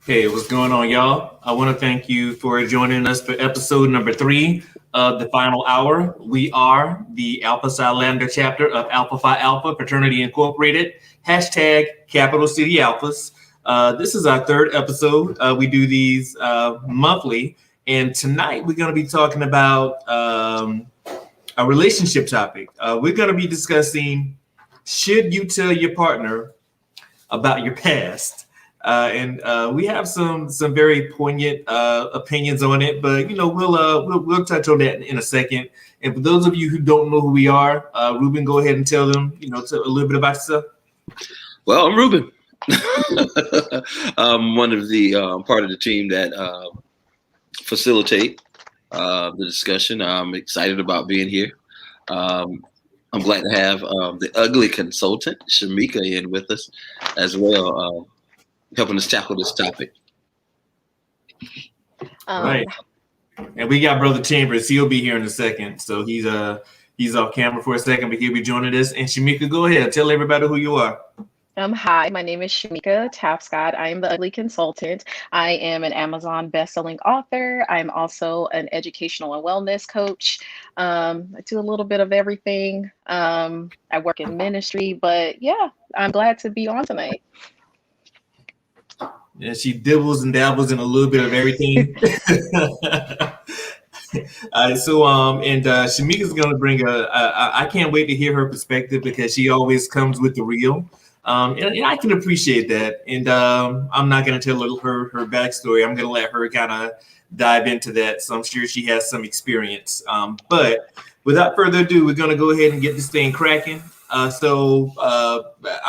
Hey, what's going on, y'all? I want to thank you for joining us for episode number 3 of the PHInal Hour. We are the Alpha Psi Lambda chapter of Alpha Phi Alpha Fraternity Incorporated, hashtag Capital City Alphas. This is our 3rd episode. We do these monthly, and tonight we're going to be talking about a relationship topic. We're going to be discussing, should you tell your partner about your past? And we have some very poignant opinions on it, but we'll touch on that in a second. And for those of you who don't know who we are, Ruben, go ahead and tell them, a little bit about yourself. Well, I'm Ruben. I'm one of the part of the team that facilitate the discussion. I'm excited about being here. I'm glad to have the ugly consultant, Shamika, in with us as well. Helping us tackle this topic. Right. And we got Brother Chambers. He'll be here in a second. So he's off camera for a second, but he'll be joining us. And Shamika, go ahead. Tell everybody who you are. Hi, my name is Shamika Tapscott. I am the Ugly Consultant. I am an Amazon bestselling author. I'm also an educational and wellness coach. I do a little bit of everything. I work in ministry, but yeah, I'm glad to be on tonight. Yeah, she dibbles and dabbles in a little bit of everything. Shamika's going to bring I can't wait to hear her perspective because she always comes with the real. And I can appreciate that. And I'm not going to tell her backstory. I'm going to let her kind of dive into that. So I'm sure she has some experience. But without further ado, we're going to go ahead and get this thing cracking. I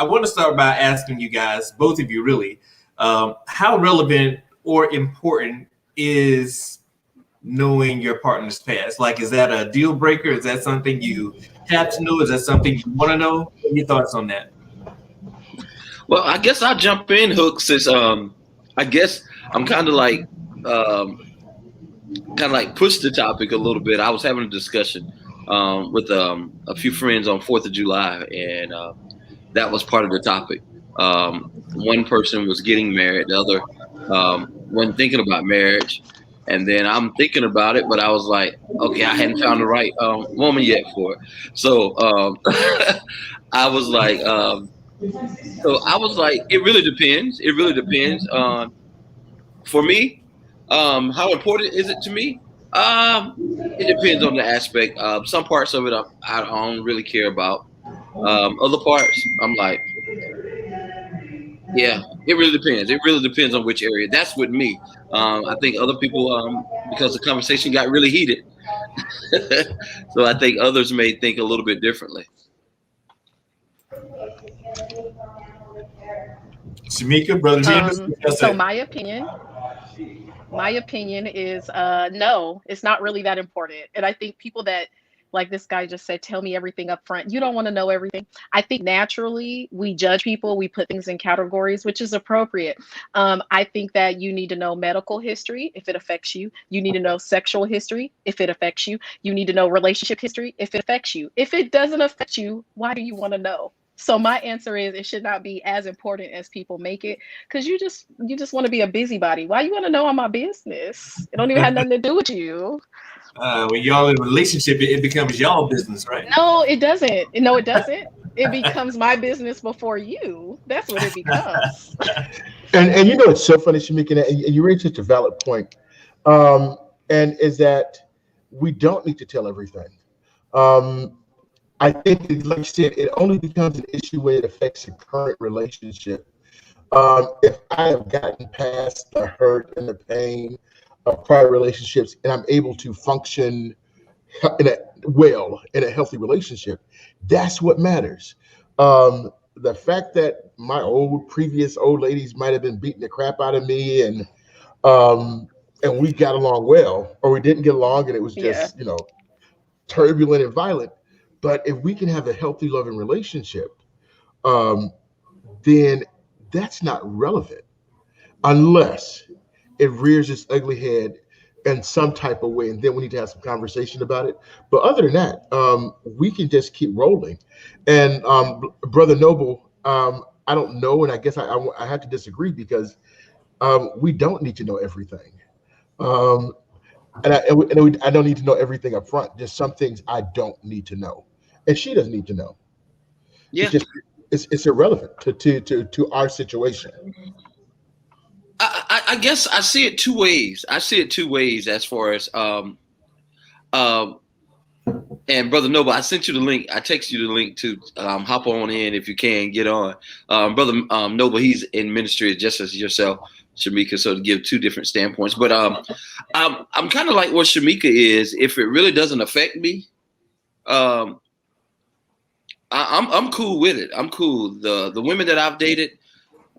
want to start by asking you guys, both of you really, how relevant or important is knowing your partner's past? Like, is that a deal breaker? Is that something you have to know? Is that something you want to know? What are your thoughts on that? Well, I guess I'll jump in, Hook, since I guess I'm kind of like push the topic a little bit. I was having a discussion with a few friends on 4th of July, and that was part of the topic. One person was getting married, the other wasn't thinking about marriage. And then I'm thinking about it, but I was like, okay, I hadn't found the right woman yet for it. So I was like, it really depends. It really depends on, for me, how important is it to me? It depends on the aspect. Some parts of it I don't really care about. Other parts, I'm like, yeah, it really depends. It really depends on which area. That's with me. I think other people, because the conversation got really heated, so I think others may think a little bit differently. Shamika, Brother James. So my opinion is no, it's not really that important. And I think people that, like this guy just said, tell me everything up front. You don't want to know everything. I think naturally we judge people, we put things in categories, which is appropriate. I think that you need to know medical history if it affects you. You need to know sexual history if it affects you. You need to know relationship history if it affects you. If it doesn't affect you, why do you want to know? So my answer is it should not be as important as people make it, because you just want to be a busybody. Why you want to know all my business? It don't even have nothing to do with you. When y'all in a relationship, it becomes y'all business, right? No, it doesn't. No, it doesn't. It becomes my business before you. That's what it becomes. And you know, it's so funny, Shamika, and you raised such a valid point. And is that we don't need to tell everything. I think, like you said, it only becomes an issue when it affects the current relationship. If I have gotten past the hurt and the pain of prior relationships, and I'm able to function in a healthy relationship, that's what matters. The fact that my previous old ladies might have been beating the crap out of me, and we got along well, or we didn't get along, and it was just turbulent and violent. But if we can have a healthy, loving relationship, then that's not relevant unless it rears its ugly head in some type of way, and then we need to have some conversation about it. But other than that, we can just keep rolling. And Brother Noble, I don't know, and I guess I have to disagree, because we don't need to know everything. And I don't need to know everything up front. There's some things I don't need to know, and she doesn't need to know. Yeah, it's irrelevant to our situation. I guess I see it two ways. As far as and Brother Noble, I sent you the link. I text you the link to hop on in if you can get on. Brother Noble, he's in ministry just as yourself, Shamika, so to give two different standpoints. But I'm kind of like what Shamika is. If it really doesn't affect me, I'm cool with it. I'm cool. The women that I've dated,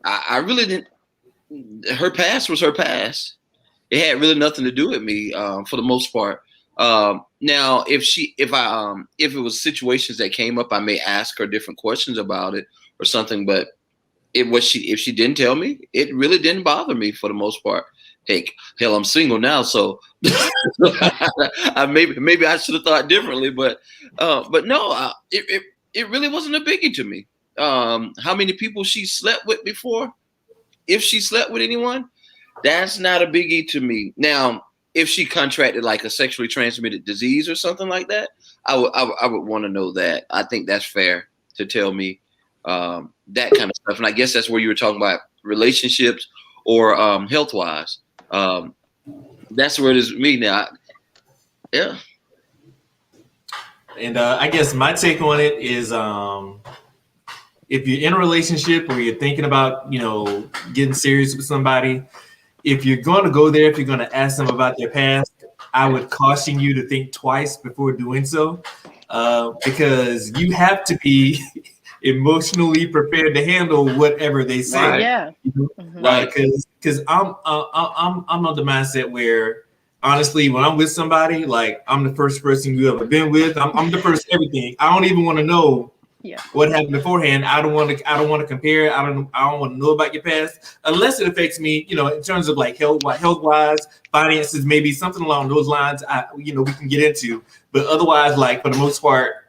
I really didn't. Her past was her past. It had really nothing to do with me for the most part. Now, if it was situations that came up, I may ask her different questions about it or something. But if she didn't tell me, it really didn't bother me for the most part. Hell, I'm single now, so maybe I should have thought differently. But no, it really wasn't a biggie to me. How many people she slept with before? If she slept with anyone, that's not a biggie to me. Now, if she contracted like a sexually transmitted disease or something like that, I would want to know that. I think that's fair to tell me that kind of stuff. And I guess that's where you were talking about relationships or health-wise. That's where it is with me now. Yeah. And I guess my take on it is, if you're in a relationship or you're thinking about, getting serious with somebody, if you're going to go there, if you're going to ask them about their past, I would caution you to think twice before doing so, because you have to be emotionally prepared to handle whatever they say. Right. Yeah. You know? Mhm. Right. Because I'm of the mindset where honestly, when I'm with somebody, like I'm the first person you ever been with. I'm the first everything. I don't even want to know Yeah. what happened beforehand. I don't want to compare. I don't want to know about your past unless it affects me, you know, in terms of like health wise, finances, maybe something along those lines. We can get into, but otherwise, like for the most part,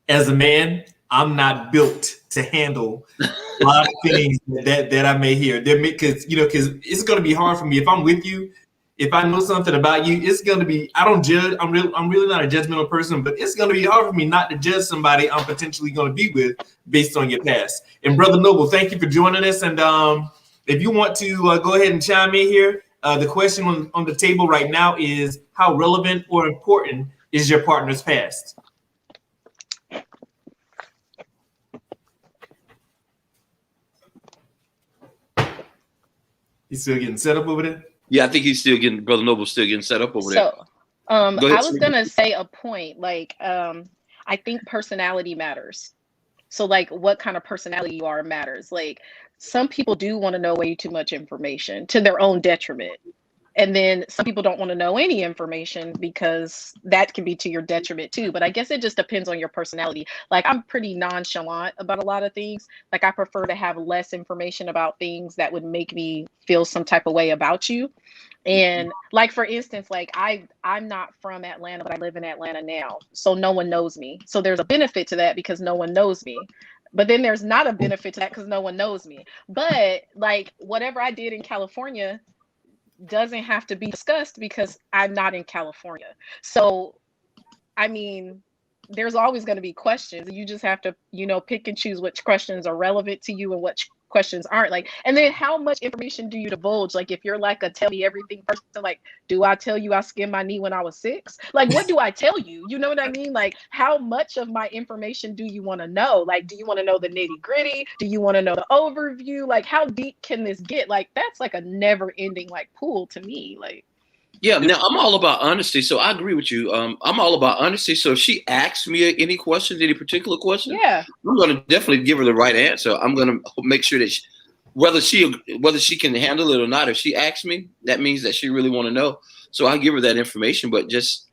as a man, I'm not built to handle a lot of things that I may hear. Because it's going to be hard for me if I'm with you. If I know something about you, it's going to be. I don't judge. I'm really not a judgmental person, but it's going to be hard for me not to judge somebody I'm potentially going to be with based on your past. And Brother Noble, thank you for joining us. And if you want to go ahead and chime in here, the question on the table right now is: how relevant or important is your partner's past? He's still getting set up over there? Yeah, I think Brother Noble's still getting set up over there. So, Go ahead, I was Shamika. gonna say a point, like, I think personality matters. So, like, what kind of personality you are matters. Like, some people do want to know way too much information to their own detriment. And then some people don't want to know any information because that can be to your detriment too. But I guess it just depends on your personality. Like, I'm pretty nonchalant about a lot of things. Like, I prefer to have less information about things that would make me feel some type of way about you. And like, for instance, like, I'm not from Atlanta, but I live in Atlanta now. So no one knows me. So there's a benefit to that because no one knows me. But then there's not a benefit to that because no one knows me. But like, whatever I did in California doesn't have to be discussed because I'm not in California. So, I mean, there's always going to be questions. You just have to, pick and choose which questions are relevant to you and which questions aren't. Like, and then how much information do you divulge? Like, if you're like a tell me everything person, like, do I tell you I skinned my knee when I was 6? Like, what do I tell you? You know what I mean? Like, how much of my information do you want to know? Like, do you want to know the nitty gritty? Do you want to know the overview? Like, how deep can this get? Like, that's like a never ending like pool to me. Like, Yeah, now I'm all about honesty, so I agree with you. I'm all about honesty. So if she asks me any questions, any particular question, yeah. I'm going to definitely give her the right answer. I'm going to make sure that whether she can handle it or not, if she asks me, that means that she really want to know. So I give her that information. But just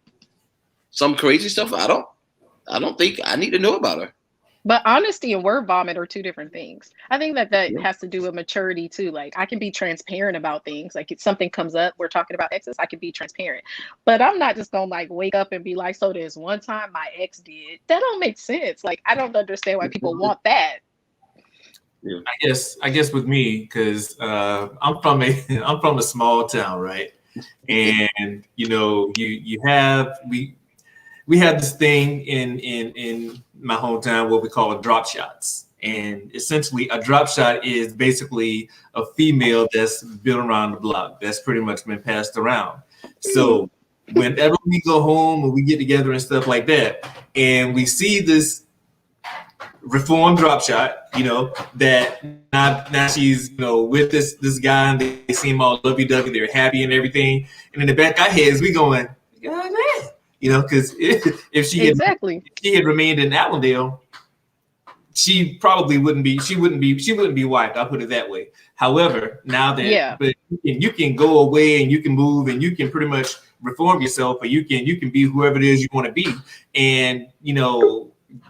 some crazy stuff, I don't think I need to know about her. But honesty and word vomit are two different things. I think that Yeah. has to do with maturity too. Like, I can be transparent about things. Like, if something comes up, we're talking about exes, I can be transparent. But I'm not just gonna like wake up and be like, so there's one time my ex did. That don't make sense. Like, I don't understand why people want that. Yeah. I guess with me, because I'm from a small town, right? And we have this thing in my hometown what we call drop shots. And essentially a drop shot is basically a female that's been around the block. That's pretty much been passed around. So whenever we go home and we get together and stuff like that, and we see this reformed drop shot, that now she's, with this guy and they seem all lovey-dovey, they're happy and everything. And in the back of our heads, we going, God damn. Because if she had remained in Allendale, she probably wouldn't be wiped. I'll put it that way. However, now that but you can go away and you can move and you can pretty much reform yourself, or you can be whoever it is you want to be. And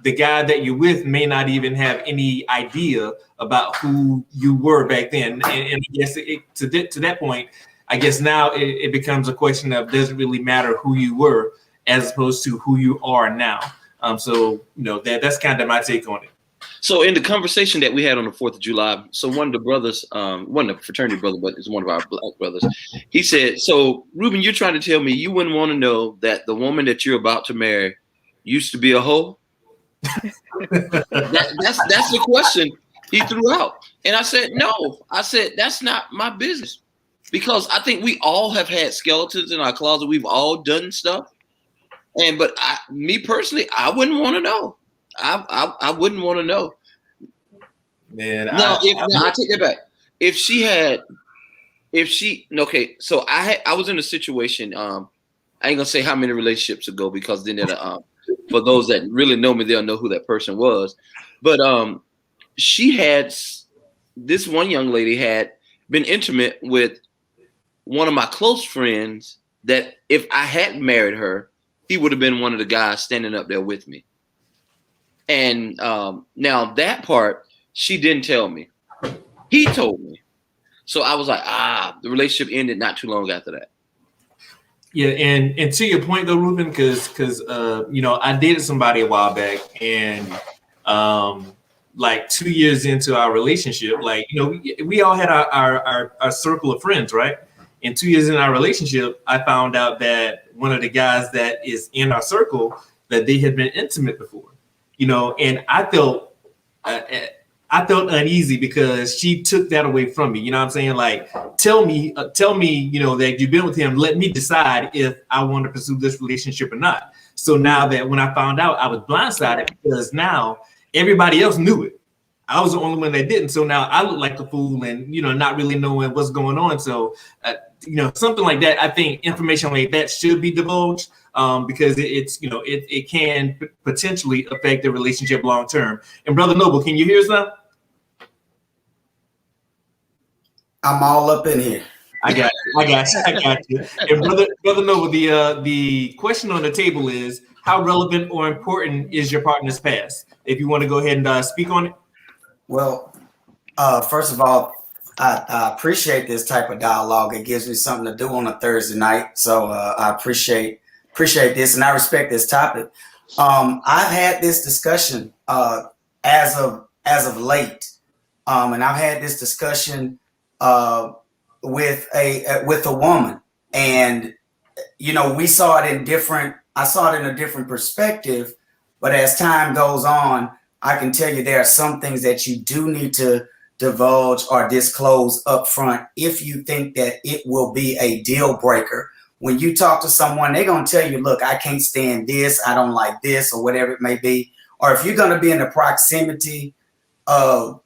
the guy that you're with may not even have any idea about who you were back then. And I guess to that point, I guess now it becomes a question of, does it really matter who you were as opposed to who you are now? So that's kind of my take on it. So in the conversation that we had on the 4th of July, so one of the brothers, one of the fraternity brothers, but it's one of our black brothers, he said, so Ruben, you're trying to tell me you wouldn't want to know that the woman that you're about to marry used to be a hoe? That's the question he threw out. And I said, no. I said, that's not my business. Because I think we all have had skeletons in our closet. We've all done stuff. But me personally, I wouldn't want to know. I wouldn't want to know. Man, I take that back. So I was in a situation. I ain't gonna say how many relationships ago, because then For those that really know me, they'll know who that person was. But she had, this one young lady had been intimate with one of my close friends that if I hadn't married her, he would have been one of the guys standing up there with me. And now that part, she didn't tell me. He told me. So I was like, the relationship ended not too long after that. Yeah, and to your point though, Ruben, because I dated somebody a while back, and like 2 years into our relationship, like we all had our circle of friends, right? And 2 years in our relationship, I found out that one of the guys that is in our circle, that they had been intimate before, and I felt uneasy because she took that away from me. You know what I'm saying? Like, tell me, that you've been with him. Let me decide if I want to pursue this relationship or not. So now that when I found out, I was blindsided because now everybody else knew it. I was the only one that didn't. So now I look like a fool and, not really knowing what's going on. So, something like that, I think information like that should be divulged because it can potentially affect the relationship long term. And Brother Noble, can you hear us now? I'm all up in here. I got you. And Brother Noble, the question on the table is, how relevant or important is your partner's past? If you want to go ahead and speak on it. Well, first of all, I appreciate this type of dialogue. It gives me something to do on a Thursday night. So I appreciate this, and I respect this topic. I've had this discussion as of late, and I've had this discussion with a woman, and we saw it in different. I saw it in a different perspective, but as time goes on, I can tell you there are some things that you do need to divulge or disclose up front if you think that it will be a deal breaker. When you talk to someone, they're going to tell you, look, I can't stand this, I don't like this, or whatever it may be. Or if you're going to be in the proximity of,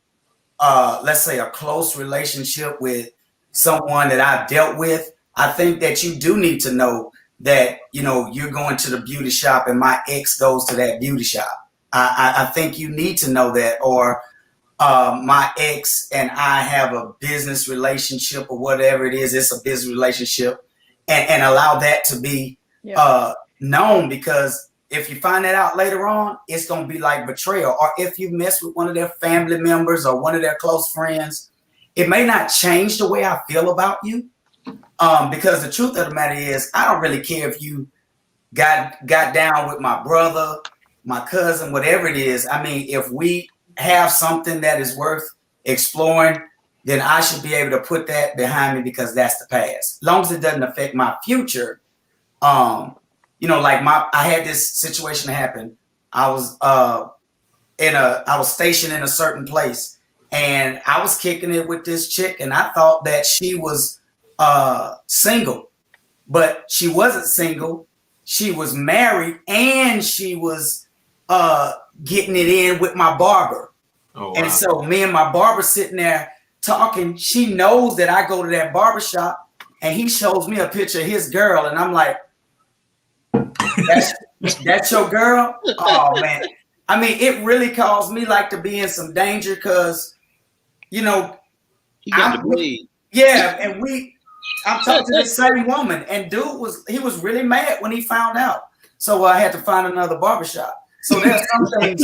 let's say, a close relationship with someone that I've dealt with, I think that you do need to know that, you're going to the beauty shop and my ex goes to that beauty shop. I think you need to know that, or my ex and I have a business relationship or whatever it is. It's a business relationship, and allow that to be known, because if you find that out later on, it's going to be like betrayal. Or if you mess with one of their family members or one of their close friends, it may not change the way I feel about you. Because the truth of the matter is, I don't really care if you got down with my brother, my cousin, whatever it is. I mean, if we have something that is worth exploring, then I should be able to put that behind me because that's the past. As long as it doesn't affect my future. I had this situation happen. I was stationed in a certain place, and I was kicking it with this chick, and I thought that she was single, but she wasn't single. She was married, and she was getting it in with my barber. Oh, wow. And so me and my barber sitting there talking. She knows that I go to that barber shop, and he shows me a picture of his girl, and I'm like, that's your girl? Oh man. I mean, it really caused me like to be in some danger because, I'm talking to the same woman, and dude was really mad when he found out. So I had to find another barbershop. So there are some things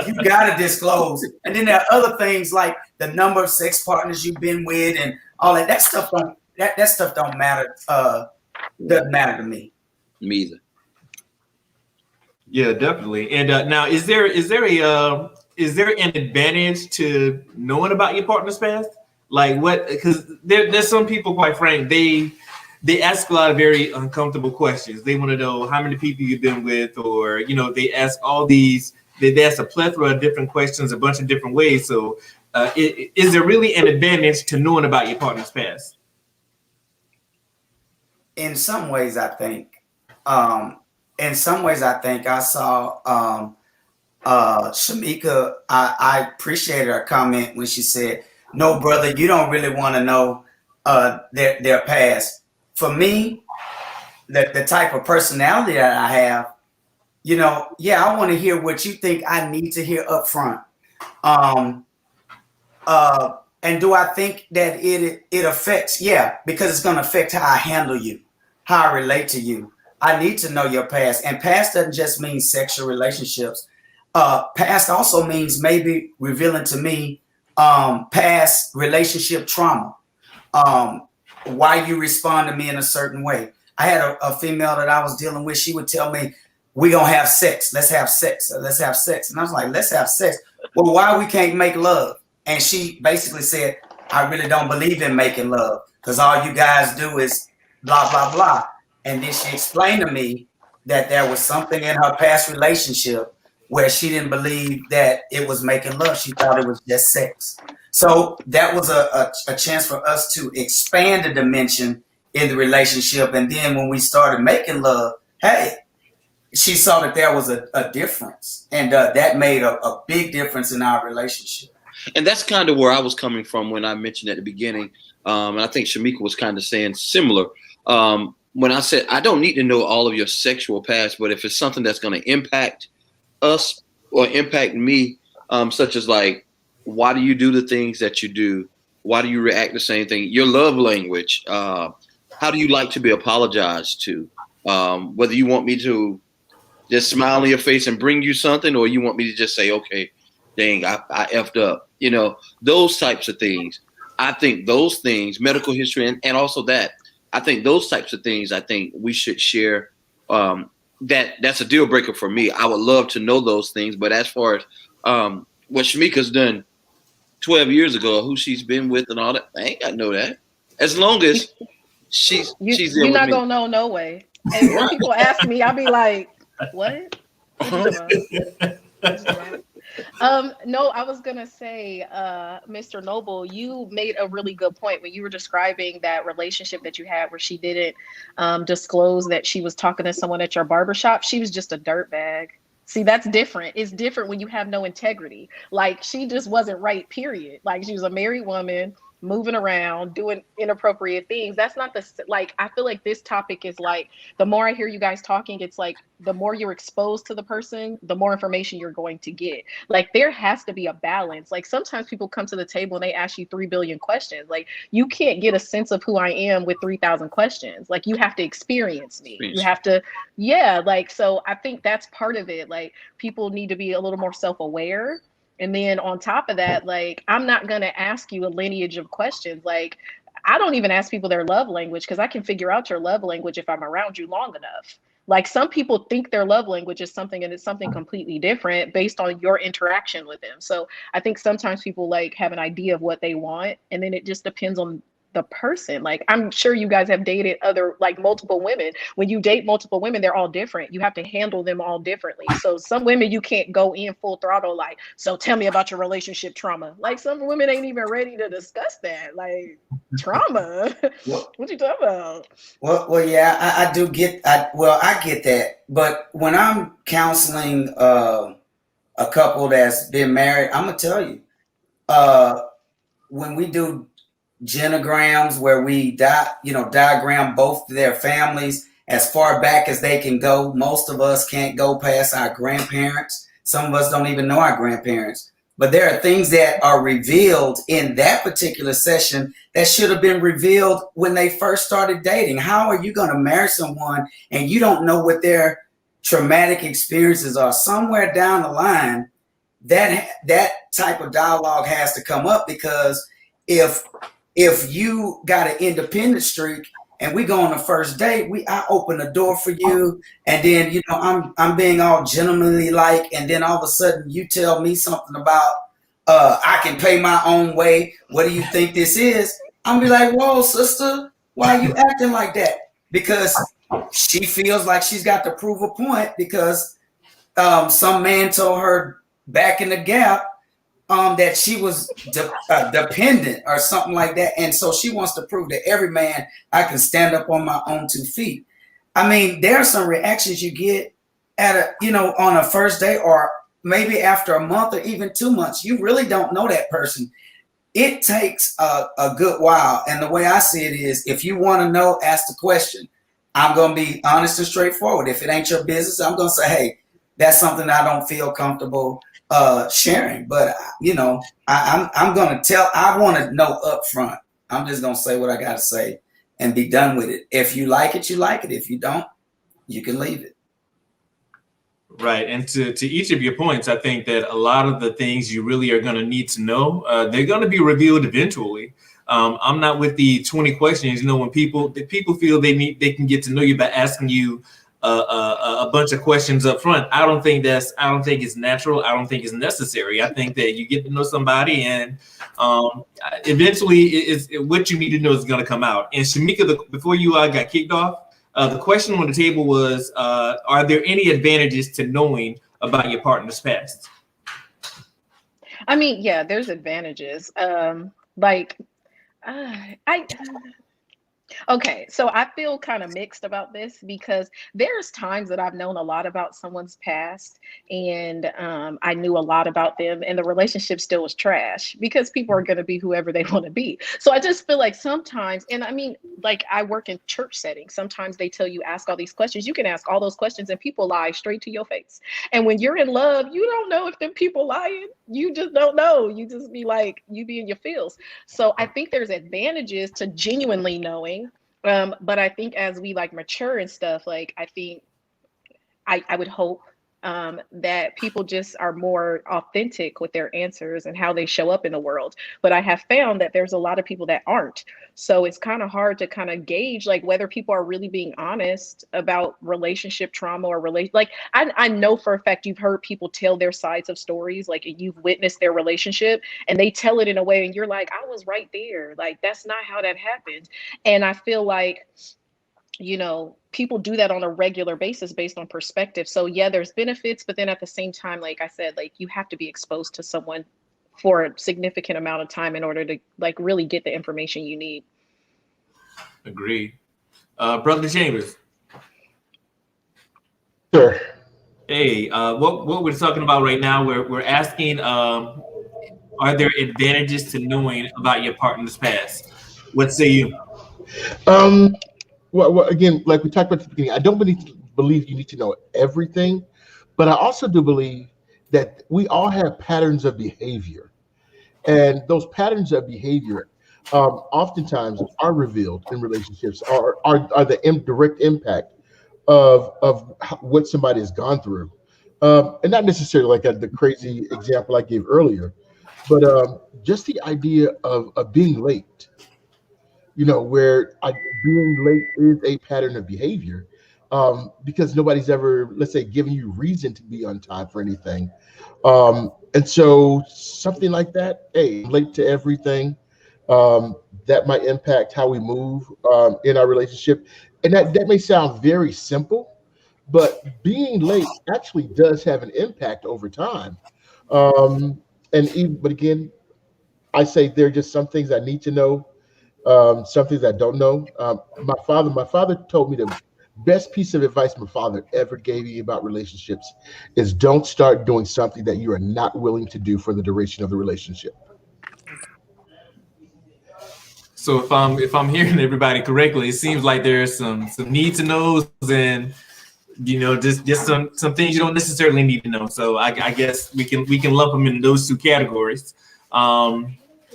you gotta disclose, and then there are other things like the number of sex partners you've been with and all that. That stuff don't matter. Doesn't matter to me. Me either. Yeah, definitely. And now, is there an advantage to knowing about your partner's past? Like what? Because there's some people, quite frank, they ask a lot of very uncomfortable questions. They want to know how many people you've been with, or they ask all these. They ask a plethora of different questions, a bunch of different ways. So, is there really an advantage to knowing about your partner's past? In some ways, I think. I saw Shamika. I appreciated her comment when she said, "No, brother, you don't really want to know their past." For me, the type of personality that I have, yeah, I want to hear what you think I need to hear up front. And do I think that it affects? Yeah, because it's going to affect how I handle you, how I relate to you. I need to know your past, and past doesn't just mean sexual relationships. Past also means maybe revealing to me past relationship trauma, why you respond to me in a certain way. I had a female that I was dealing with. She would tell me, "We gonna have sex. Let's have sex. Let's have sex." And I was like, "Let's have sex." Well, why we can't make love? And she basically said, "I really don't believe in making love because all you guys do is blah, blah, blah." And then she explained to me that there was something in her past relationship where she didn't believe that it was making love. She thought it was just sex. So that was a chance for us to expand the dimension in the relationship. And then when we started making love, hey, she saw that there was a difference. And that made a big difference in our relationship. And that's kind of where I was coming from when I mentioned at the beginning. And I think Shamika was kind of saying similar. When I said, I don't need to know all of your sexual past, but if it's something that's going to impact us or impact me, such as like, why do you do the things that you do? Why do you react the same thing? Your love language. How do you like to be apologized to? Whether you want me to just smile in your face and bring you something, or you want me to just say, okay, dang, I effed up. Those types of things. I think those things, medical history, and also that, I think those types of things, I think we should share. That's a deal breaker for me. I would love to know those things. But as far as what Shamika's done 12 years ago, who she's been with and all that, I ain't got to know that. As long as she's you're not going to know no way. And when people ask me, I'll be like, what? No, I was gonna say, Mr. Noble, you made a really good point when you were describing that relationship that you had where she didn't disclose that she was talking to someone at your barbershop. She was just a dirtbag. See, that's different. It's different when you have no integrity. Like, she just wasn't right, period. Like, she was a married woman moving around, doing inappropriate things. That's not like, I feel like this topic is like, the more I hear you guys talking, it's like, the more you're exposed to the person, the more information you're going to get. Like, there has to be a balance. Like, sometimes people come to the table and they ask you 3 billion questions. Like, you can't get a sense of who I am with 3,000 questions. Like, you have to experience me. You have to, like, so I think that's part of it. Like, people need to be a little more self-aware. And then on top of that, like, I'm not going to ask you a lineage of questions. Like, I don't even ask people their love language because I can figure out your love language if I'm around you long enough. Like, some people think their love language is something and it's something completely different based on your interaction with them. So I think sometimes people like have an idea of what they want, and then it just depends on the person. Like, I'm sure you guys have dated multiple women. When you date multiple women, they're all different. You have to handle them all differently. So some women you can't go in full throttle, like, so tell me about your relationship trauma. Like, some women ain't even ready to discuss that. Like, trauma. What you talking about? Well, yeah, I do get. I get that. But when I'm counseling a couple that's been married, I'm gonna tell you, when we do genograms where we diagram both their families as far back as they can go. Most of us can't go past our grandparents. Some of us don't even know our grandparents. But there are things that are revealed in that particular session that should have been revealed when they first started dating. How are you going to marry someone and you don't know what their traumatic experiences are? Somewhere down the line, that type of dialogue has to come up, because if you got an independent streak and we go on the first date, I open the door for you, and then I'm being all gentlemanly like, and then all of a sudden you tell me something about I can pay my own way. What do you think this is? I'm be like, whoa, sister, why are you acting like that? Because she feels like she's got to prove a point because some man told her back in the gap that she was dependent or something like that. And so she wants to prove to every man I can stand up on my own 2 feet. I mean, there are some reactions you get at on a first date, or maybe after a month or even 2 months. You really don't know that person. It takes a good while. And the way I see it is, if you want to know, ask the question. I'm going to be honest and straightforward. If it ain't your business, I'm going to say, hey, that's something I don't feel comfortable sharing. But I'm gonna tell. I want to know up front. I'm just gonna say what I gotta say and be done with it. If you like it, you like it. If you don't, you can leave it. Right. And to each of your points, I think that a lot of the things you really are going to need to know, they're going to be revealed eventually. I'm not with the 20 questions. When people feel they can get to know you by asking you a bunch of questions up front. I don't think it's natural. I don't think it's necessary. I think that you get to know somebody, and eventually, what you need to know is going to come out. And Shamika, before you got kicked off, the question on the table was, are there any advantages to knowing about your partner's past? I mean, yeah, there's advantages. Okay, so I feel kind of mixed about this because there's times that I've known a lot about someone's past, and I knew a lot about them, and the relationship still was trash because people are going to be whoever they want to be. So I just feel like sometimes, and I mean, like I work in church settings, sometimes they tell you ask all these questions. You can ask all those questions and people lie straight to your face. And when you're in love, you don't know if them people lying. You just don't know. You just be like, you be in your feels. So I think there's advantages to genuinely knowing. But I think as we like mature and stuff, like I think I would hope that people just are more authentic with their answers and how they show up in the world. But I have found that there's a lot of people that aren't. So it's kind of hard to kind of gauge like whether people are really being honest about relationship trauma or like I know for a fact you've heard people tell their sides of stories, like you've witnessed their relationship and they tell it in a way and you're like, I was right there. Like that's not how that happened. And I feel like people do that on a regular basis based on perspective. So yeah, there's benefits, but then at the same time, like I said, like you have to be exposed to someone for a significant amount of time in order to like really get the information you need. Agreed. Brother Chambers. Sure. Hey, what we're talking about right now, we're asking, are there advantages to knowing about your partner's past? What say you? Well, again, like we talked about at the beginning, I don't believe you need to know everything, but I also do believe that we all have patterns of behavior, and those patterns of behavior oftentimes are revealed in relationships, are the direct impact of what somebody has gone through, and not necessarily like the crazy example I gave earlier, but just the idea of being late. Where being late is a pattern of behavior, because nobody's ever, let's say, given you reason to be on time for anything. And so something like that, hey, I'm late to everything, that might impact how we move in our relationship. And that may sound very simple, but being late actually does have an impact over time. But again, I say there are just some things I need to know, some things I don't know. My father told me the best piece of advice my father ever gave me about relationships is don't start doing something that you are not willing to do for the duration of the relationship. So if I'm hearing everybody correctly, it seems like there's some need to knows and just some things you don't necessarily need to know. So I guess we can lump them in those two categories.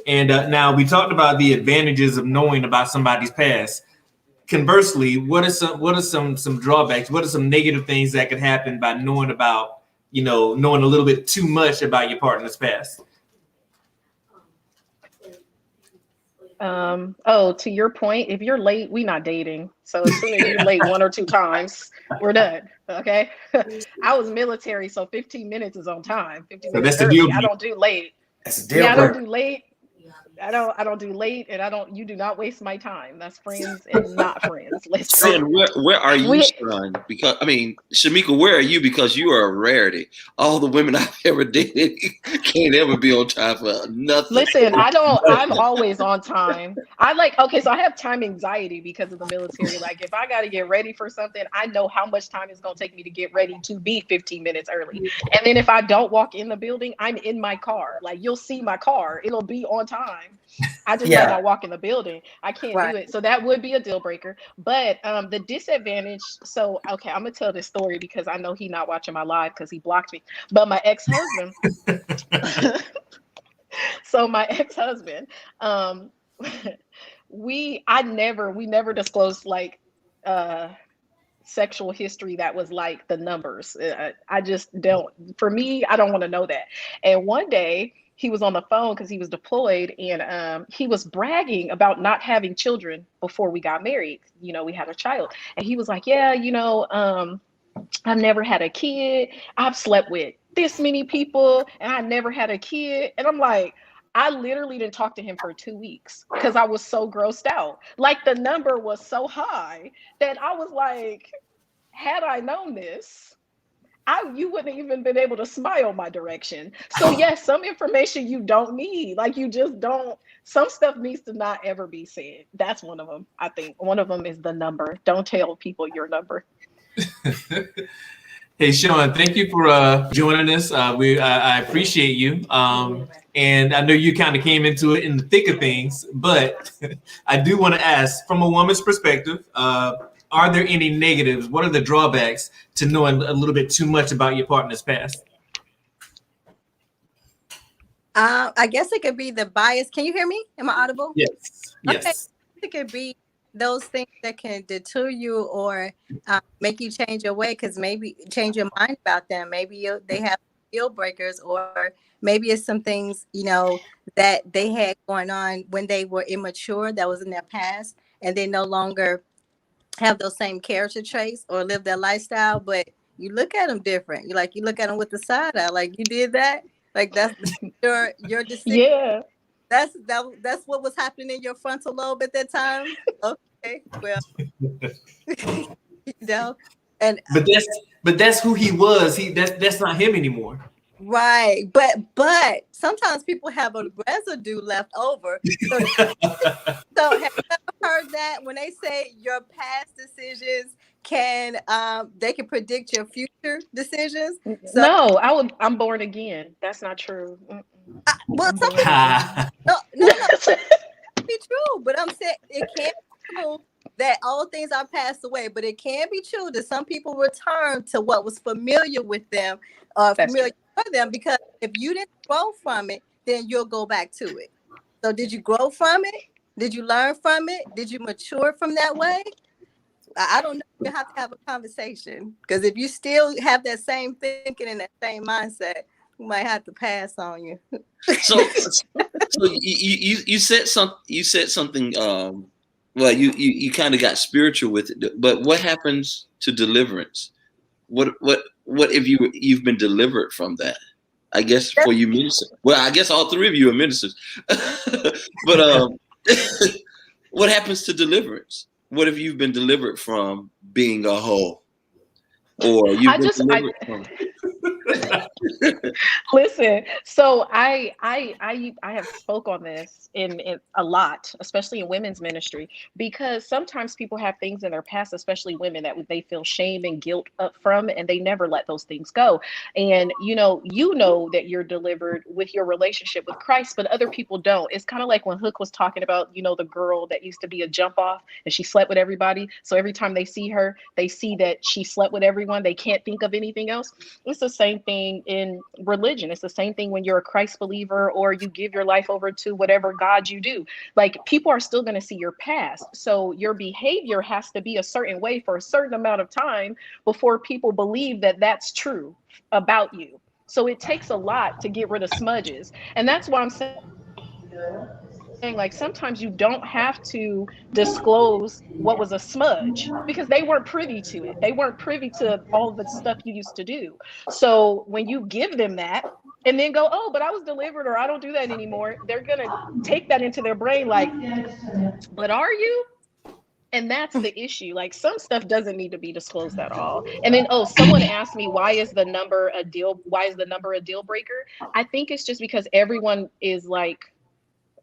And now we talked about the advantages of knowing about somebody's past. Conversely, what are some drawbacks? What are some negative things that could happen by knowing a little bit too much about your partner's past? To your point, if you're late, we're not dating. So as soon as you're late one or two times, we're done. Okay. I was military, so 15 minutes is on time. 15 minutes early. I don't do late. That's a deal. I don't do late. I don't do late, and you do not waste my time. That's friends and not friends. Son, where are you, son? Because Shamika, where are you? Because you are a rarity. All the women I've ever dated can't ever be on time for nothing. Listen, I'm always on time. So I have time anxiety because of the military. Like if I got to get ready for something, I know how much time it's going to take me to get ready to be 15 minutes early. And then if I don't walk in the building, I'm in my car. Like you'll see my car. It'll be on time. I just might Yeah. not walk in the building. I can't do it. So that would be a deal breaker. But the disadvantage, so okay, I'm gonna tell this story because I know he not watching my live because he blocked me. But my ex-husband, so my ex-husband, um, we never disclosed like sexual history that was like the numbers. I just don't, for me, I don't want to know that. And one day he was on the phone because he was deployed, and he was bragging about not having children before we got married. You know, we had a child. And he was like, yeah, I've never had a kid. I've slept with this many people and I never had a kid. And I'm like, I literally didn't talk to him for 2 weeks because I was so grossed out. Like the number was so high that I was like, had I known this, you wouldn't even been able to smile my direction. So yes, some information you don't need. Like you just don't, some stuff needs to not ever be said. That's one of them. I think one of them is the number. Don't tell people your number. Hey, Sean, thank you for joining us. I appreciate you. And I know you kind of came into it in the thick of things, but I do want to ask, from a woman's perspective, are there any negatives? What are the drawbacks to knowing a little bit too much about your partner's past? I guess it could be the bias. Can you hear me? Am I audible? Yes. Yes. Okay. It could be those things that can deter you or make you change your way, because maybe change your mind about them. Maybe they have deal breakers, or maybe it's some things, that they had going on when they were immature that was in their past, and they no longer have those same character traits or live their lifestyle, but you look at them different. You look at them with the side eye, like you did that. Like that's your decision. Yeah. That's what was happening in your frontal lobe at that time. Okay, well, and but that's who he was. That's not him anymore. Right, but sometimes people have a residue left over. So have you ever heard that when they say your past decisions can they can predict your future decisions? So, no, I'm born again. That's not true. Well, some people no, be true, but I'm saying it can't be true that all things are passed away, but it can be true that some people return to what was familiar with them, familiar for them, because if you didn't grow from it, then you'll go back to it. So did you grow from it? Did you learn from it? Did you mature from that way? I don't know. You have to have a conversation, because if you still have that same thinking and that same mindset, we might have to pass on you. So you said something. Well, you kind of got spiritual with it, but what happens to deliverance? What if you've been delivered from that? I guess for you ministers. Well, I guess all three of you are ministers. But what happens to deliverance? What if you've been delivered from being a hoe, or you've been delivered from? Listen, so I have spoke on this in a lot, especially in women's ministry, because sometimes people have things in their past, especially women, that they feel shame and guilt up from, and they never let those things go. And you know that you're delivered with your relationship with Christ, but other people don't. It's kind of like when Hook was talking about, the girl that used to be a jump off and she slept with everybody. So every time they see her, they see that she slept with everyone. They can't think of anything else. It's the same thing in religion. It's the same thing when you're a Christ believer or you give your life over to whatever God you do. Like, people are still going to see your past. So your behavior has to be a certain way for a certain amount of time before people believe that that's true about you. So it takes a lot to get rid of smudges. And that's why I'm saying, like, sometimes you don't have to disclose what was a smudge, because they weren't privy to it. They weren't privy to all the stuff you used to do. So when you give them that and then go, oh, but I was delivered, or I don't do that anymore, they're going to take that into their brain like, but are you? And that's the issue. Like, some stuff doesn't need to be disclosed at all. And then, someone asked me, why is the number a deal breaker? I think it's just because everyone is like,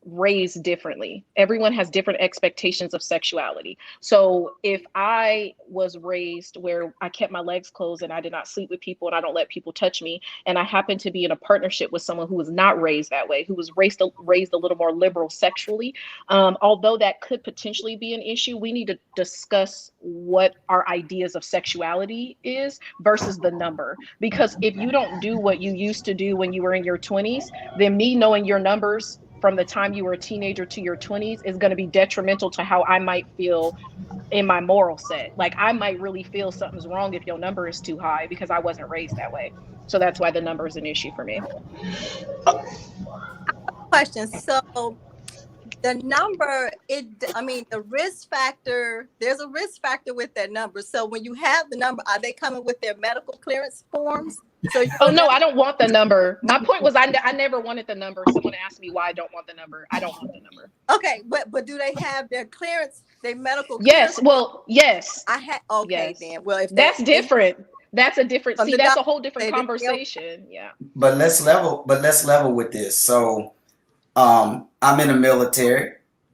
raised differently. Everyone has different expectations of sexuality. So if I was raised where I kept my legs closed and I did not sleep with people and I don't let people touch me, and I happen to be in a partnership with someone who was not raised that way, who was raised a little more liberal sexually, although that could potentially be an issue, we need to discuss what our ideas of sexuality is versus the number. Because if you don't do what you used to do when you were in your 20s, then me knowing your numbers from the time you were a teenager to your 20s is going to be detrimental to how I might feel in my moral set. Like I might really feel something's wrong if your number is too high because I wasn't raised that way. So that's why the number is an issue for me. Question. So the number, the risk factor, there's a risk factor with that number. So when you have the number, are they coming with their medical clearance forms? So oh no, I don't want the number. My point was I never wanted the number. Someone asked me why I don't want the number. I don't want the number. Okay, but do they have their clearance, their medical clearance? Yes, well, yes. Okay, yes. Then. Well, if that's different. That's a different that's a whole different conversation. Yeah. But let's level with this. So I'm in the military.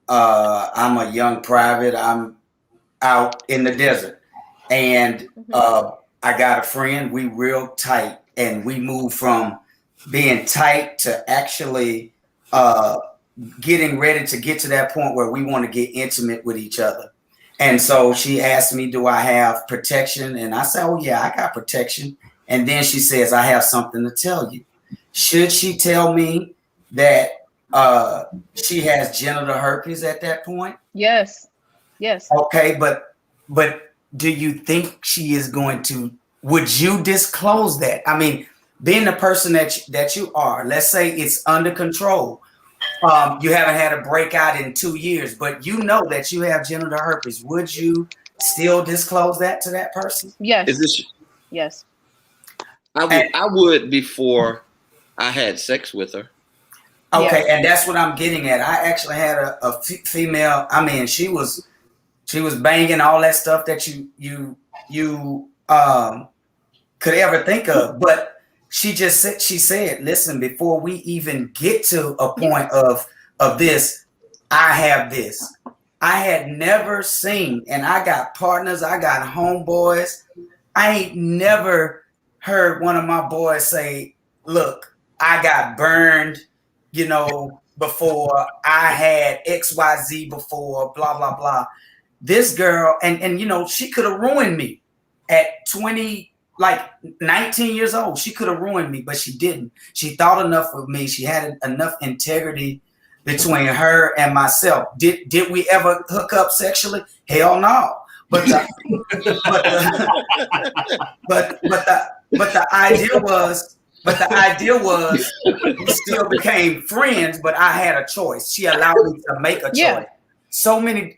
I'm a young private. I'm out in the desert. And I got a friend, we real tight, and we moved from being tight to actually getting ready to get to that point where we want to get intimate with each other. And so she asked me, do I have protection? And I said, oh yeah, I got protection. And then she says, I have something to tell you. Should she tell me that she has genital herpes at that point? Yes. Okay, but do you think she is going to, would you disclose that? I mean, being the person that you are, let's say it's under control. You haven't had a breakout in 2 years, but you know that you have genital herpes. Would you still disclose that to that person? Yes. Yes. I would before I had sex with her. Okay, yes. And that's what I'm getting at. I actually had a female, I mean, she was banging all that stuff that you could ever think of, but she said, listen, before we even get to a point of this, I have this. I had never seen, and I got partners, I got homeboys. I ain't never heard one of my boys say, look, I got burned, before, I had XYZ before, blah, blah, blah. This girl, and she could have ruined me at 19 years old. She could have ruined me, but she didn't. She thought enough of me. She had enough integrity between her and myself. Did we ever hook up sexually? Hell no. But the idea was we still became friends, but I had a choice. She allowed me to make a choice. Yeah. So many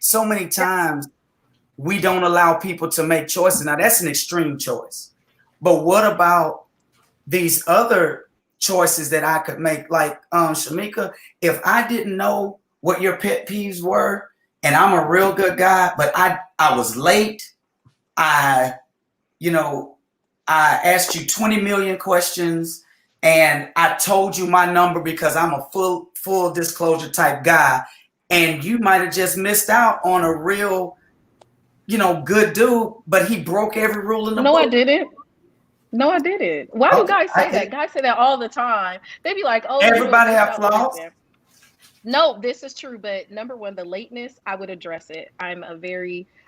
times we don't allow people to make choices. Now that's an extreme choice. But what about these other choices that I could make? Like Shamika, if I didn't know what your pet peeves were, and I'm a real good guy, but I was late. I asked you 20 million questions and I told you my number because I'm a full disclosure type guy. And you might have just missed out on a real, good dude, but he broke every rule in the book. No, I didn't. Why do guys say that? Guys say that all the time. They be like, oh, everybody have flaws. No, this is true. But number one, the lateness, I would address it.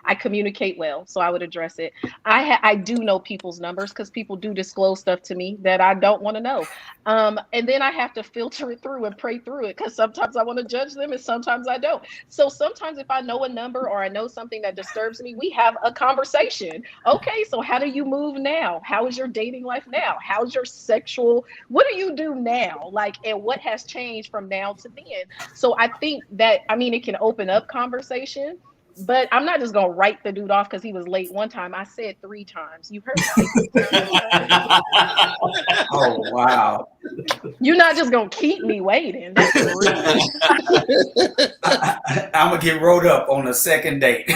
I communicate well, so I would address it. I do know people's numbers because people do disclose stuff to me that I don't want to know. And then I have to filter it through and pray through it because sometimes I want to judge them and sometimes I don't. So sometimes if I know a number or I know something that disturbs me, we have a conversation. Okay, so how do you move now? How is your dating life now? How's your what do you do now? And what has changed from now to then? So I think that, it can open up conversation. But I'm not just going to write the dude off because he was late one time. I said 3 times. You heard me. Oh, wow. You're not just going to keep me waiting. That's rude. I'm going to get rolled up on the second date.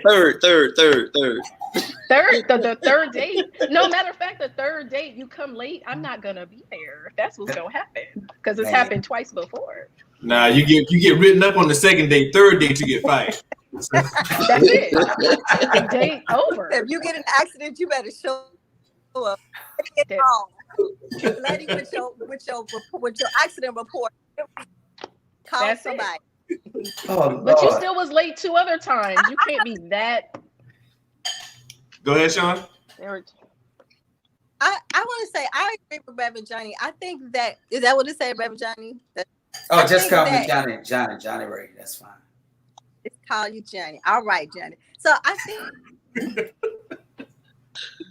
Third. The third date. No, matter of fact, the third date, you come late, I'm not going to be there. That's what's going to happen because it's happened twice before. Nah, you get written up on the second date. Third date, you get fired. That's it. Date over. If you get in an accident, you better show up. Let him with your accident report. Call That's somebody. Oh, But you Lord. still was late 2 other times. You can't be that. Go ahead, Sean. I want to say I agree with Reverend Johnny. I think that is that what it said, Reverend Johnny? Oh, just call me Johnny Ray. That's fine. It's call you Johnny. All right, Johnny. So I think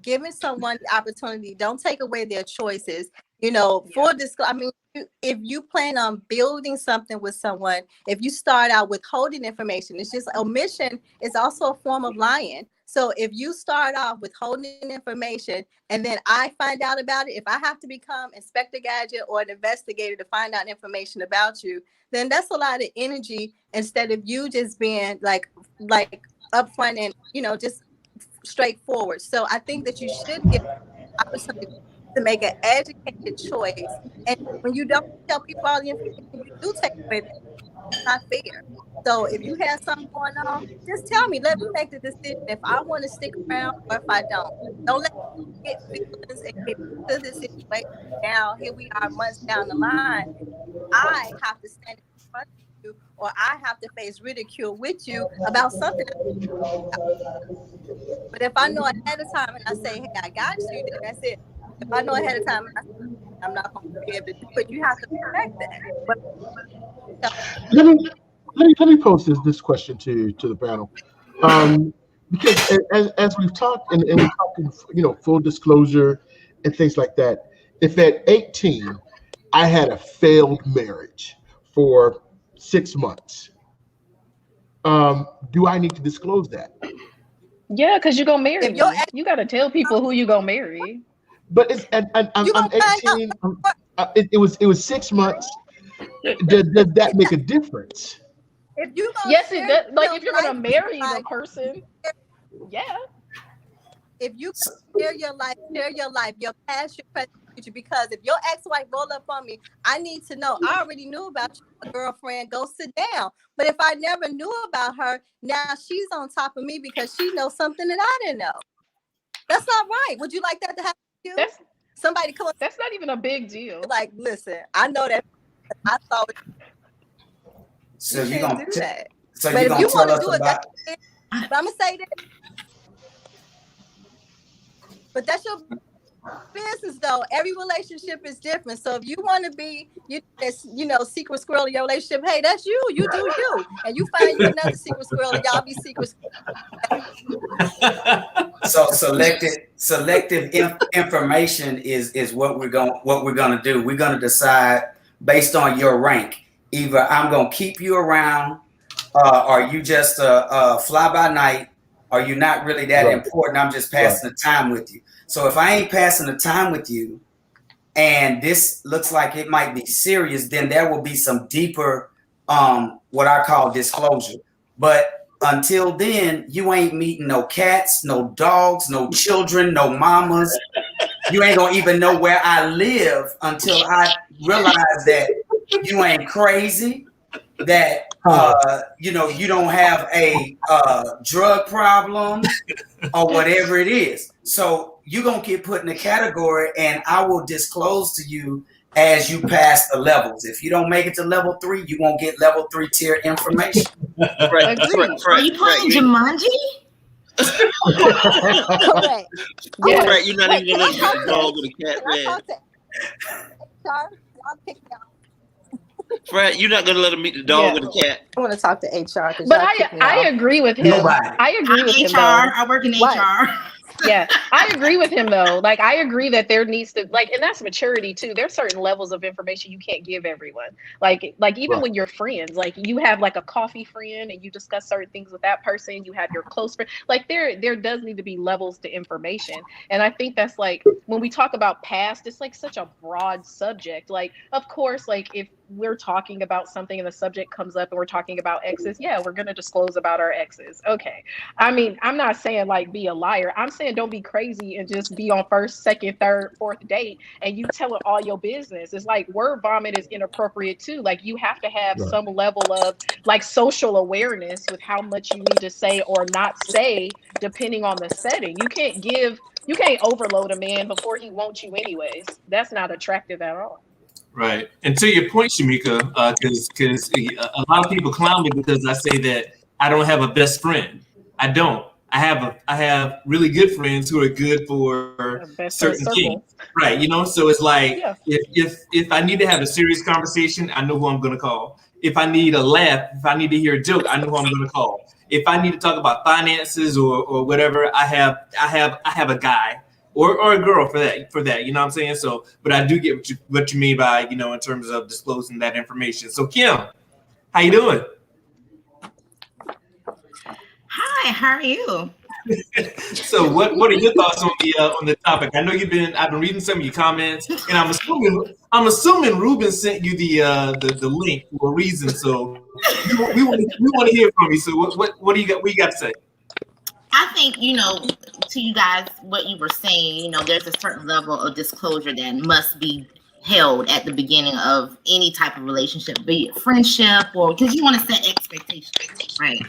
giving someone the opportunity, don't take away their choices. You know, for this, I mean, if you plan on building something with someone, if you start out withholding information, it's just omission is also a form of lying. So if you start off withholding information and then I find out about it, if I have to become Inspector Gadget or an investigator to find out information about you, then that's a lot of energy instead of you just being like upfront and, you know, just straightforward. So I think that you should give opportunity to make an educated choice. And when you don't tell people all the information, you do take away that. It's not fair. So if you have something going on, just tell me. Let me make the decision if I want to stick around or if I don't. Don't let me get feelings and get to this situation. Now, here we are months down the line. I have to stand in front of you or I have to face ridicule with you about something. But if I know ahead of time and I say, hey, I got you, then that's it. If I know ahead of time, I'm not going to be able to do it. You have to respect that. But let me pose this question to the panel, because as we've talked and we're talking, you know, full disclosure and things like that. If at 18 I had a failed marriage for 6 months, do I need to disclose that? Yeah, because you're gonna marry me. You gotta tell people who you gonna marry. But it's I'm 18. It was 6 months. Does that make a difference? if you Yes, it does. Like if you're gonna marry the person, yeah. If you share your life, your past, your present, future. Because if your ex-wife roll up on me, I need to know. I already knew about your girlfriend. Go sit down. But if I never knew about her, now she's on top of me because she knows something that I didn't know. That's not right. Would you like that to happen to you? Somebody come. That's not even a big deal. Like, listen, I know that. I thought. So you gonna do that. So but you if you want to do it, but I'm gonna say this. But that's your business, though. Every relationship is different. So if you want to be, secret squirrel in your relationship, hey, that's you. You do you, and you find you another secret squirrel, and y'all be secret. So selective information is what we're gonna do. We're gonna decide based on your rank. Either I'm gonna keep you around, or you just a fly by night, or you're not really that important. I'm just passing the time with you. So if I ain't passing the time with you, and this looks like it might be serious, then there will be some deeper, what I call disclosure. But until then, you ain't meeting no cats, no dogs, no children, no mamas. You ain't gonna even know where I live until I realize that you ain't crazy, that you don't have a drug problem or whatever it is. So you're gonna get put in a category, and I will disclose to you as you pass the levels. If you don't make it to level 3, you won't get level 3 tier information. Are you playing Jumanji? Correct. Yeah. Right, you're not even gonna let the dog with a cat, man. Fred, you're not gonna let him meet the dog with a cat. I want to talk to HR. But I agree with him. Nobody. I agree with him. HR. I work in HR. Yeah, I agree with him though. Like I agree that there needs to and that's maturity too. There's certain levels of information you can't give everyone. Like even when you're friends, like you have like a coffee friend and you discuss certain things with that person. You have your close friend. Like there does need to be levels to information. And I think that's like when we talk about past, it's like such a broad subject. Like of course, like if we're talking about something and the subject comes up and we're talking about exes, yeah, we're going to disclose about our exes. Okay. I mean, I'm not saying like be a liar. I'm saying don't be crazy and just be on first, second, third, fourth date and you telling all your business. It's like word vomit is inappropriate too. Like you have to have some level of like social awareness with how much you need to say or not say depending on the setting. You can't overload a man before he wants you anyways. That's not attractive at all. Right. And to your point, Shamika, because a lot of people clown me because I say that I don't have a best friend. I don't. I have really good friends who are good for certain things. Right. You know, so it's like if I need to have a serious conversation, I know who I'm gonna call. If I need a laugh, if I need to hear a joke, I know who I'm gonna call. If I need to talk about finances or whatever, I have a guy or a girl for that. You know what I'm saying? So, but I do get what you mean by, you know, in terms of disclosing that information. So Kim, how you doing? Hi, how are you? So what are your thoughts on the topic? I know I've been reading some of your comments, and I'm assuming Ruben sent you the link for a reason. So we want to hear from you. So what do you got? What you got to say? I think, you know, to you guys, what you were saying, you know, there's a certain level of disclosure that must be held at the beginning of any type of relationship, be it friendship or because you want to set expectations, right?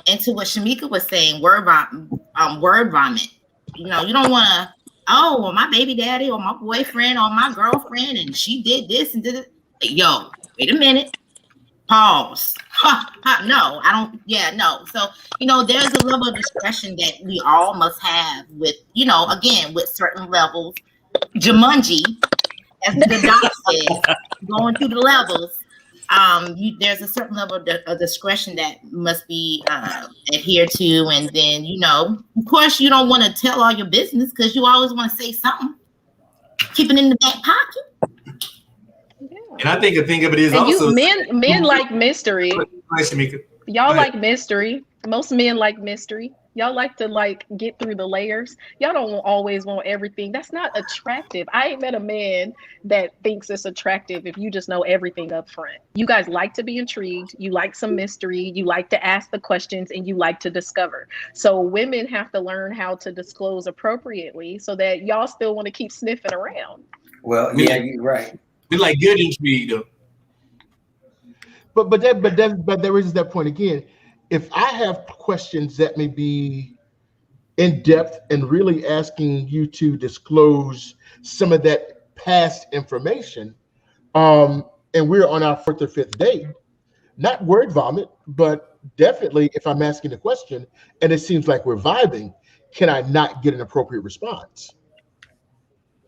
And to what Shamika was saying, word vomit. You know, you don't want to, oh, well, my baby daddy or my boyfriend or my girlfriend, and she did this and did it. Yo, wait a minute. Pause. No, I don't. Yeah, no. So, you know, there's a level of discretion that we all must have with, you know, again, with certain levels. Jumanji, as the doc says, going through the levels. There's a certain level of discretion that must be adhered to, and then, you know, of course, you don't want to tell all your business because you always want to say something. Keep it in the back pocket. Yeah. And I think a thing of it is and also men like mystery. Y'all like mystery. Most men like mystery. Y'all like to like get through the layers. Y'all don't always want everything. That's not attractive. I ain't met a man that thinks it's attractive if you just know everything up front. You guys like to be intrigued. You like some mystery. You like to ask the questions and you like to discover. So women have to learn how to disclose appropriately so that y'all still want to keep sniffing around. Well, yeah, you're right. We like good intrigue though. But there is that point again. If I have questions that may be in depth and really asking you to disclose some of that past information, and we're on our fourth or fifth date, not word vomit, but definitely if I'm asking a question and it seems like we're vibing, can I not get an appropriate response?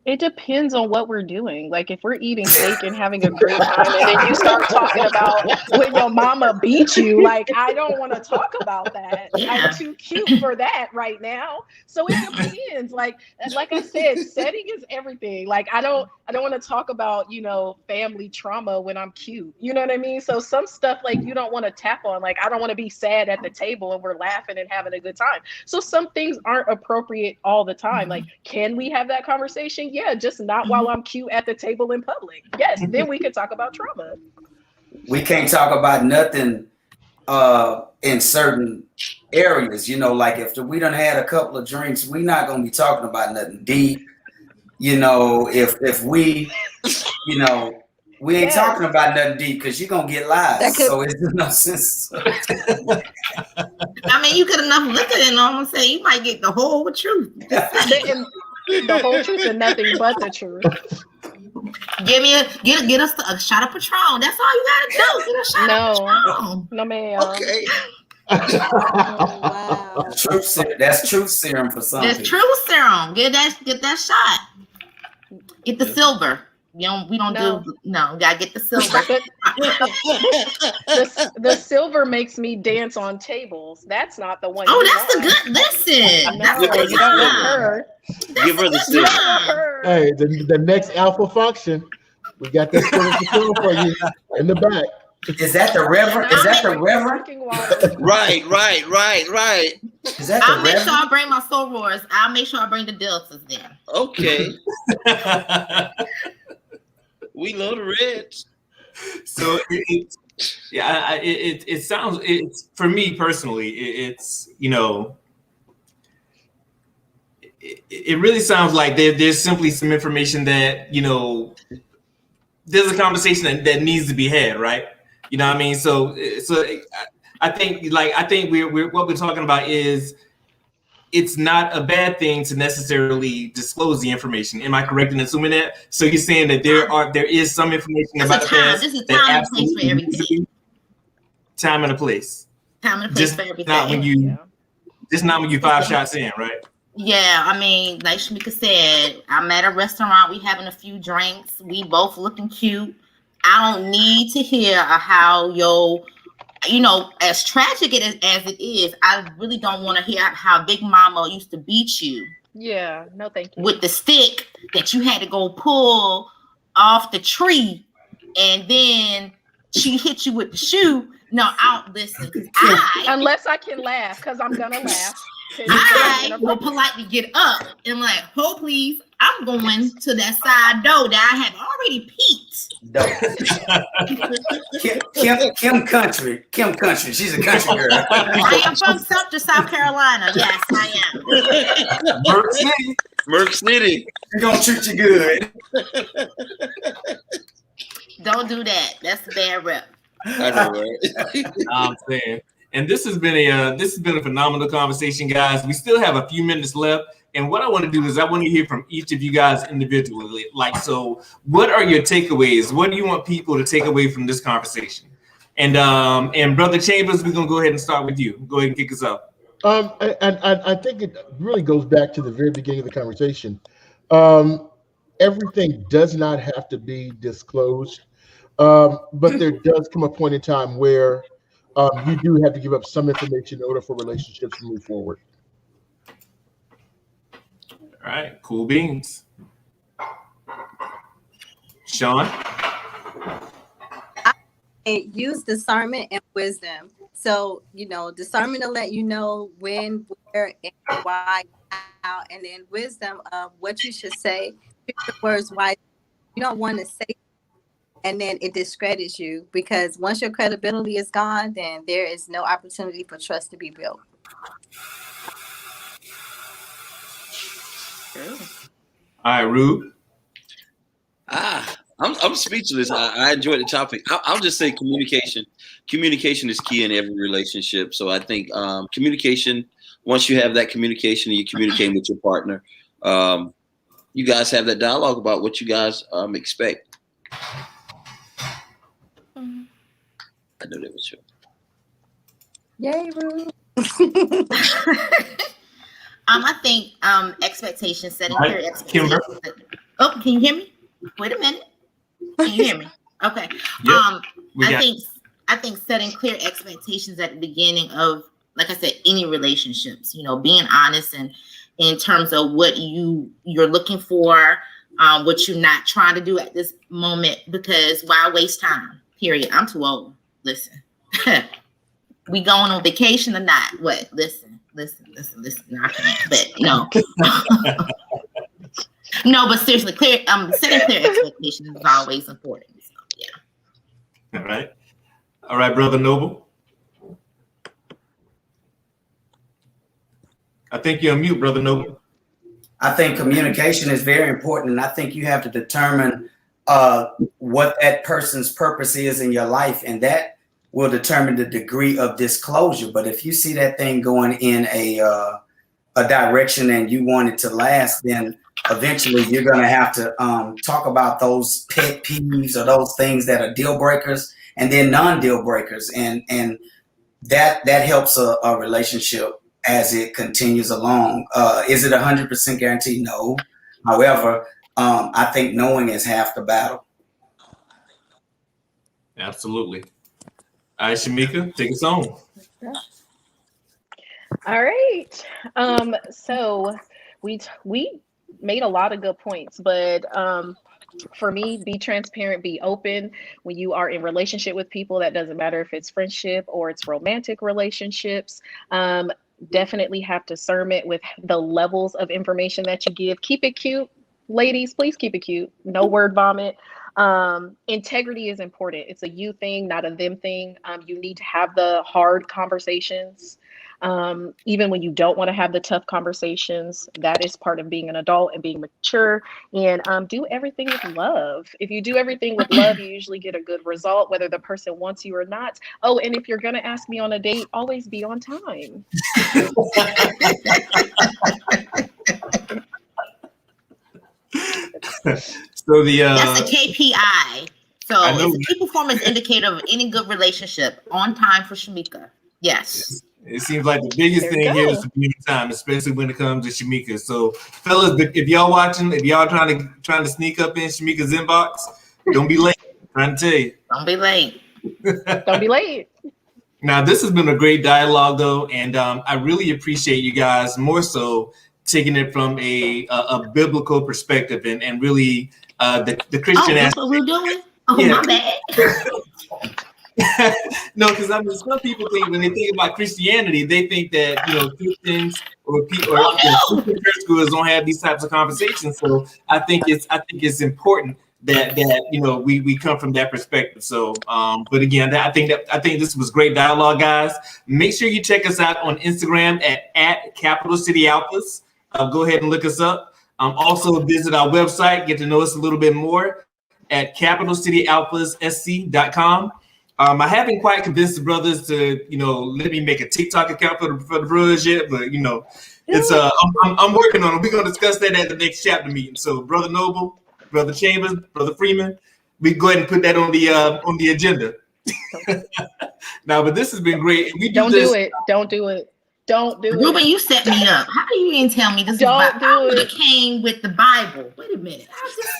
It depends on what we're doing. Like if we're eating steak and having a great time and then you start talking about when your mama beat you, like I don't want to talk about that. Yeah. I'm too cute for that right now. So it depends. Like I said, setting is everything. Like I don't want to talk about, you know, family trauma when I'm cute. You know what I mean? So some stuff like you don't want to tap on. Like I don't want to be sad at the table and we're laughing and having a good time. So some things aren't appropriate all the time. Like, can we have that conversation? Yeah, just not while I'm cute at the table in public. Yes, then we could talk about trauma. We can't talk about nothing in certain areas, you know, like if we done had a couple of drinks, we're not gonna be talking about nothing deep. You know, if we, you know, we ain't talking about nothing deep because you're gonna get lies. So it's no sense. I mean, you could enough look at it and almost say you might get the whole truth. The whole truth and nothing but the truth. Get us a shot of Patron. That's all you gotta do. Get a shot of Patron. No, ma'am. Okay. Wow. That's truth serum for some. That's truth serum. Get that shot. Get the silver. We don't do no. Gotta get the silver. The silver makes me dance on tables. That's not the one. Oh, that's a good listen. No, you don't want her. Give her the silver. Hey, the next alpha function, we got that silver for you in the back. Is that the Reverend? Is that the Reverend? Right. Is that I'll the make Reverend? sure I bring my sorors. I'll make sure I bring the deltas then. Okay. We love the Reds. So it sounds, it's, for me personally, it's, you know, it really sounds like there's simply some information that, you know, there's a conversation that needs to be had, right? You know what I mean? So I think we're what we're talking about is, it's not a bad thing to necessarily disclose the information. Am I correct in assuming that? So you're saying that there is some information about the past. This is time and place for everything. Time and a place. Time and a place for everything. Just not when you 5 shots in, right? Yeah, I mean, like Shamika said, I'm at a restaurant, we having a few drinks, we both looking cute. I don't need to hear how you know, as tragic as it is, I really don't want to hear how Big Mama used to beat you. Yeah, no thank you. With the stick that you had to go pull off the tree, and then she hit you with the shoe. No, I don't listen. Unless I can laugh, because I'm gonna laugh. I will politely get up and like, oh please, I'm going to that side door that I have already peeked. Kim Country. She's a country girl. I am from South Carolina. Yes, I am. Merck City. She's gonna treat you good. Don't do that. That's a bad rep. I know, right? I'm saying. And this has been a phenomenal conversation, guys. We still have a few minutes left. And what I want to do is I want to hear from each of you guys individually. Like, so what are your takeaways? What do you want people to take away from this conversation? And Brother Chambers, we're going to go ahead and start with you. Go ahead and kick us off. I think it really goes back to the very beginning of the conversation. Everything does not have to be disclosed, but there does come a point in time where you do have to give up some information in order for relationships to move forward. All right, cool beans. Sean? Use discernment and wisdom. So, you know, discernment to let you know when, where, and why, how, and then wisdom of what you should say. Pick the words why you don't want to say, and then it discredits you, because once your credibility is gone, then there is no opportunity for trust to be built. All right, Rube. I'm speechless. I enjoyed the topic. I'll just say communication. Communication is key in every relationship. So I think communication, once you have that communication and you communicate with your partner, you guys have that dialogue about what you guys expect. I know that was true. Yay, Rube. I think expectations, setting clear expectations. Oh, can you hear me? Wait a minute. Can you hear me? Okay. Yep. I think setting clear expectations at the beginning of, like I said, any relationships, you know, being honest and in terms of what you're looking for, what you're not trying to do at this moment, because why waste time? Period. I'm too old. Listen. We going on vacation or not? What? Listen. No, I can't. But no. No, but seriously, setting clear expectations is always important. So, yeah. All right, Brother Noble. I think you're on mute, Brother Noble. I think communication is very important, and I think you have to determine what that person's purpose is in your life, and that will determine the degree of disclosure. But if you see that thing going in a direction and you want it to last, then eventually you're going to have to talk about those pet peeves or those things that are deal breakers and then non-deal breakers. And that helps a relationship as it continues along. Is it 100% guaranteed? No. However, I think knowing is half the battle. Absolutely. All right, Shamika, take us on. All right. So we made a lot of good points, but for me, be transparent, be open. When you are in relationship with people, that doesn't matter if it's friendship or it's romantic relationships. Definitely have discernment with the levels of information that you give. Keep it cute. Ladies, please keep it cute. No word vomit. Integrity is important. It's a you thing, not a them thing. You need to have the hard conversations. Even when you don't want to have the tough conversations, that is part of being an adult and being mature. And do everything with love. If you do everything with love, you usually get a good result, whether the person wants you or not. Oh, and if you're going to ask me on a date, always be on time. So the that's a KPI. So it's a key performance indicator of any good relationship. On time for Shamika. Yes. It seems like the biggest thing here is to be on time, especially when it comes to Shamika. So, fellas, if y'all watching, if y'all trying to sneak up in Shamika's inbox, don't be late. I'm trying to tell you. Don't be late. Don't be late. Now, this has been a great dialogue, though, and I really appreciate you guys more so taking it from a biblical perspective and really the Christian aspect. That's what we're doing? Oh, yeah. My bad. No, because I mean, some people think when they think about Christianity, they think that Christians or people or Christian church schools don't have these types of conversations. So I think it's important that we come from that perspective. So, but again, I think this was great dialogue, guys. Make sure you check us out on Instagram at Capital City Alphas. Go ahead and look us up. Also visit our website, get to know us a little bit more at capitalcityalphassc.com. I haven't quite convinced the brothers to, let me make a TikTok account for the brothers yet, but it's I'm working on it. We're gonna discuss that at the next chapter meeting. So, Brother Noble, Brother Chambers, Brother Freeman, we go ahead and put that on the agenda. Now, but this has been great. Don't do it. Don't do it. Don't do it. Ruben, you set me up. How do you even tell me this? I would have came with the Bible. Wait a minute.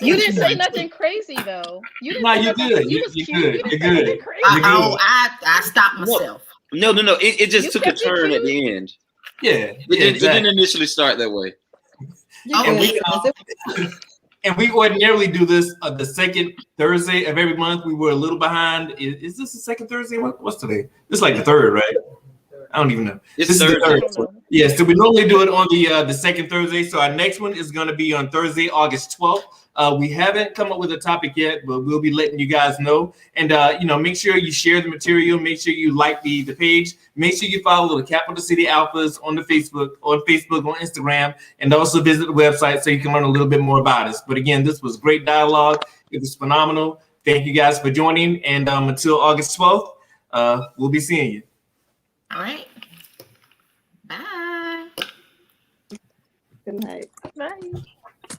You didn't say nothing crazy though. You didn't. No, you're good. You're good. You're good. I stopped myself. No. It just took a turn at the end. Yeah. It didn't initially start that way. And we ordinarily do this the second Thursday of every month. We were a little behind. Is this the second Thursday? What's today? This is like the third, right? I don't even know. This is the third. Yes, so we normally do it on the second Thursday. So our next one is going to be on Thursday, August 12th. We haven't come up with a topic yet, but we'll be letting you guys know. And make sure you share the material. Make sure you like the page. Make sure you follow the Capital City Alphas on Facebook, on Instagram, and also visit the website so you can learn a little bit more about us. But again, this was great dialogue. It was phenomenal. Thank you guys for joining. And until August 12th, we'll be seeing you. All right. Bye. Good night. Bye.